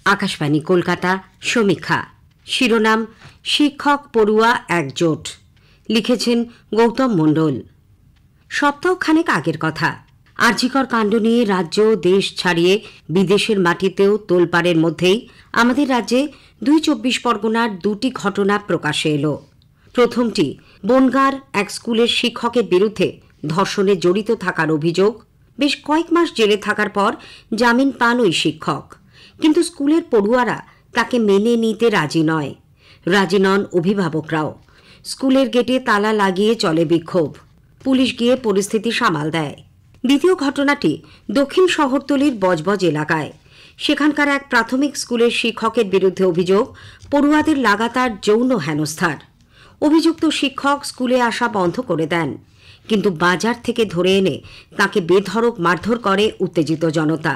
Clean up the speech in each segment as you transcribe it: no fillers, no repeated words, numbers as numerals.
আকাশবাণী কলকাতা সমীক্ষা শিরোনাম শিক্ষক পড়ুয়া একজোট লিখেছেন গৌতম মণ্ডল। সপ্তাহখানেক আগের কথা। আরজিকর কাণ্ড নিয়ে রাজ্য দেশ ছাড়িয়ে বিদেশের মাটিতেও তোলপাড়ের মধ্যেই আমাদের রাজ্যে ২ পরগনার দুটি ঘটনা প্রকাশে এলো। প্রথমটি বনগাঁর এক স্কুলের শিক্ষকের বিরুদ্ধে ধর্ষণে জড়িত থাকার অভিযোগ। বেশ কয়েক মাস জেলে থাকার পর জামিন পান ওই শিক্ষক, কিন্তু স্কুলের পড়ুয়ারা তাকে মেনে নিতে রাজি নয়। রাজি নন অভিভাবকরাও। স্কুলের গেটে তালা লাগিয়ে চলে বিক্ষোভ। পুলিশ গিয়ে পরিস্থিতি সামাল দেয়। দ্বিতীয় ঘটনাটি দক্ষিণ শহরতলির বজবজ এলাকায়। সেখানকার এক প্রাথমিক স্কুলের শিক্ষকের বিরুদ্ধে অভিযোগ পড়ুয়াদের লাগাতার যৌন হেনস্থার। অভিযুক্ত শিক্ষক স্কুলে আসা বন্ধ করে দেন, কিন্তু বাজার থেকে ধরে এনে তাকে বেধড়ক মারধর করে উত্তেজিত জনতা।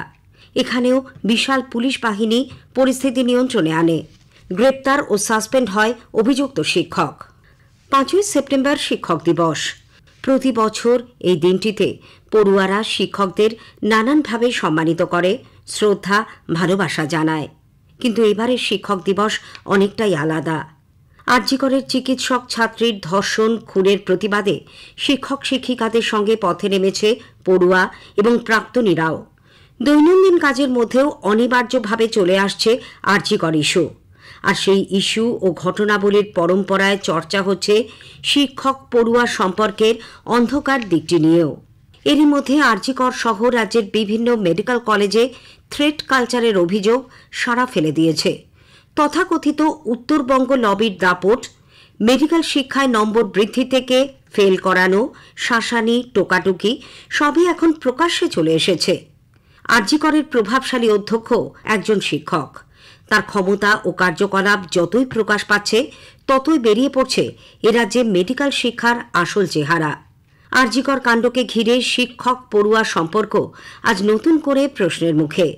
এখানেও বিশাল পুলিশ বাহিনী পরিস্থিতি নিয়ন্ত্রণে আনে। গ্রেপ্তার ও সাসপেন্ড হয় অভিযুক্ত শিক্ষক। ৫ই সেপ্টেম্বর শিক্ষক দিবস। প্রতি বছর এই দিনটিতে পড়ুয়ারা শিক্ষকদের নানানভাবে সম্মানিত করে, শ্রদ্ধা ভালোবাসা জানায়। কিন্তু এবারের শিক্ষক দিবস অনেকটাই আলাদা। আরজিকরের চিকিৎসক ছাত্রীর ধর্ষণ খুনের প্রতিবাদে শিক্ষক শিক্ষিকাদের সঙ্গে পথে নেমেছে পড়ুয়া এবং প্রাক্তনীরাও। দৈনন্দিন কাজের মধ্যেও অনিবার্যভাবে চলে আসছে আরজিকর ইস্যু। আর সেই ইস্যু ও ঘটনাবলীর পরম্পরায় চর্চা হচ্ছে শিক্ষক পড়ুয়া সম্পর্কের অন্ধকার দিকটি নিয়েও। এরই মধ্যে আরজিকর সহ রাজ্যের বিভিন্ন মেডিকেল কলেজে থ্রেট কালচারের অভিযোগ সাড়া ফেলে দিয়েছে। তথাকথিত উত্তরবঙ্গ লবির দাপট, মেডিকেল শিক্ষায় নম্বর বৃদ্ধি থেকে ফেল করানো, শাসানি, টোকাটুকি সবই এখন প্রকাশ্যে চলে এসেছে। আরজিকরের প্রভাবশালী অধ্যক্ষ একজন শিক্ষক। তার ক্ষমতা ও কার্যকলাপ যতই প্রকাশ পাচ্ছে ততই বেরিয়ে পড়ছে এ রাজ্যে মেডিকেল শিক্ষার আসল চেহারা। আরজিকর কাণ্ডকে ঘিরে শিক্ষক পড়ুয়া সম্পর্ক আজ নতুন করে প্রশ্নের মুখে।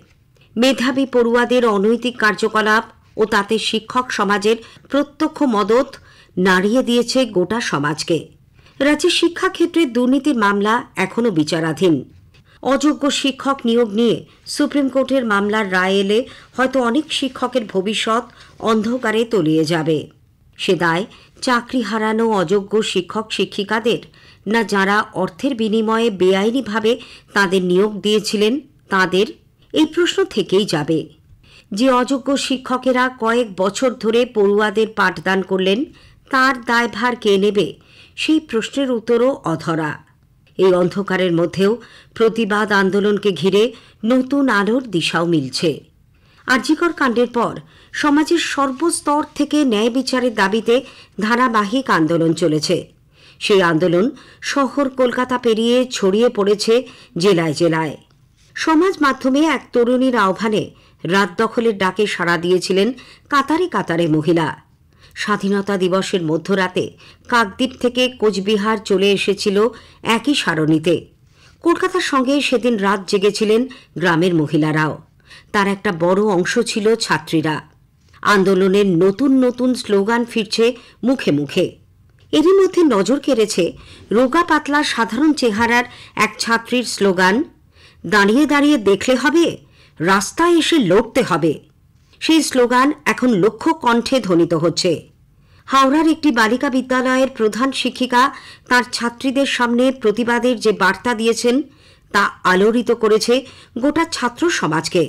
মেধাবী পড়ুয়াদের অনৈতিক কার্যকলাপ ও তাতে শিক্ষক সমাজের প্রত্যক্ষ মদত নাড়িয়ে দিয়েছে গোটা সমাজকে। রাজ্যের শিক্ষাক্ষেত্রে দুর্নীতির মামলা এখনও বিচারাধীন। অযোগ্য শিক্ষক নিয়োগ নিয়ে সুপ্রিম কোর্টের মামলার রায় এলে হয়তো অনেক শিক্ষকের ভবিষ্যৎ অন্ধকারে তলিয়ে যাবে। সে দায় চাকরি হারানো অযোগ্য শিক্ষক শিক্ষিকাদের, না যারা অর্থের বিনিময়ে বেআইনিভাবে তাদের নিয়োগ দিয়েছিলেন তাদের? এই প্রশ্ন থেকেই যাবে। যে অযোগ্য শিক্ষকেরা কয়েক বছর ধরে পড়ুয়াদের পাঠদান করলেন, তার দায়ভার কে নেবে? সেই প্রশ্নের উত্তরও অধরা। এই অন্ধকারের মধ্যেও প্রতিবাদ আন্দোলনকে ঘিরে নতুন আলোর দিশাও মিলছে। আরজিকর কাণ্ডের পর সমাজের সর্বস্তর থেকে ন্যায় বিচারের দাবিতে ধারাবাহিক আন্দোলন চলেছে। সেই আন্দোলন শহর কলকাতা পেরিয়ে ছড়িয়ে পড়েছে জেলায় জেলায়। সমাজ মাধ্যমে এক তরুণীর আহ্বানে রাত দখলের ডাকে সাড়া দিয়েছিলেন কাতারে কাতারে মহিলা। স্বাধীনতা দিবসের মধ্যরাতে কাকদ্বীপ থেকে কোচবিহার চলে এসেছিল একই সারণিতে। কলকাতার সঙ্গে সেদিন রাত জেগেছিলেন গ্রামের মহিলারাও। তার একটা বড় অংশ ছিল ছাত্রীরা। আন্দোলনের নতুন নতুন স্লোগান ফিরছে মুখে মুখে। এরই মধ্যে নজর কেড়েছে রোগা পাতলা সাধারণ চেহারার এক ছাত্রীর স্লোগান, দাঁড়িয়ে দাঁড়িয়ে দেখলে হবে, রাস্তায় এসে লড়তে হবে। সেই স্লোগান এখন লক্ষ কণ্ঠে ধ্বনিত হচ্ছে। হাওড়ার একটি বালিকা বিদ্যালয়ের প্রধান শিক্ষিকা তার ছাত্রীদের সামনে প্রতিবাদের যে বার্তা দিয়েছেন তা আলোড়িত করেছে গোটা ছাত্র সমাজকে।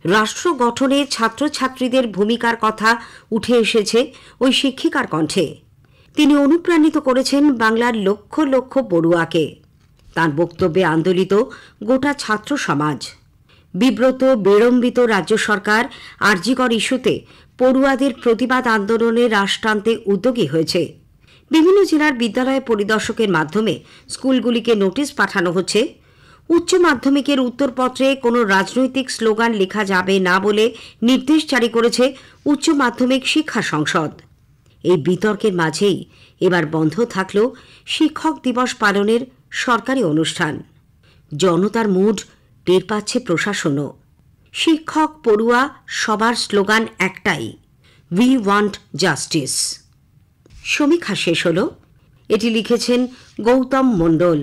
রাষ্ট্র গঠনে ছাত্রছাত্রীদের ভূমিকার কথা উঠে এসেছে ওই শিক্ষিকার কণ্ঠে। তিনি অনুপ্রাণিত করেছেন বাংলার লক্ষ লক্ষ পড়ুয়াকে। তার বক্তব্যে আন্দোলিত গোটা ছাত্র সমাজ। বিব্রত বিড়ম্বিত রাজ্য সরকার আরজিকর ইস্যুতে পড়ুয়াদের প্রতিবাদ আন্দোলনে রাশ টানতে উদ্যোগী হয়েছে। বিভিন্ন জেলার বিদ্যালয় পরিদর্শকের মাধ্যমে স্কুলগুলিকে নোটিশ পাঠানো হচ্ছে। উচ্চ মাধ্যমিকের উত্তরপত্রে কোনো রাজনৈতিক স্লোগান লেখা যাবে না বলে নির্দেশ জারি করেছে উচ্চ মাধ্যমিক শিক্ষা সংসদ। এই বিতর্কের মাঝেই এবার বন্ধ থাকল শিক্ষক দিবস পালনের সরকারি অনুষ্ঠান। জনতার মুড টের পাচ্ছে প্রশাসনও। শিক্ষক পড়ুয়া সবার স্লোগান একটাই, উই ওয়ান্ট জাস্টিস। সমীক্ষা শেষ হল। এটি লিখেছেন গৌতম মণ্ডল।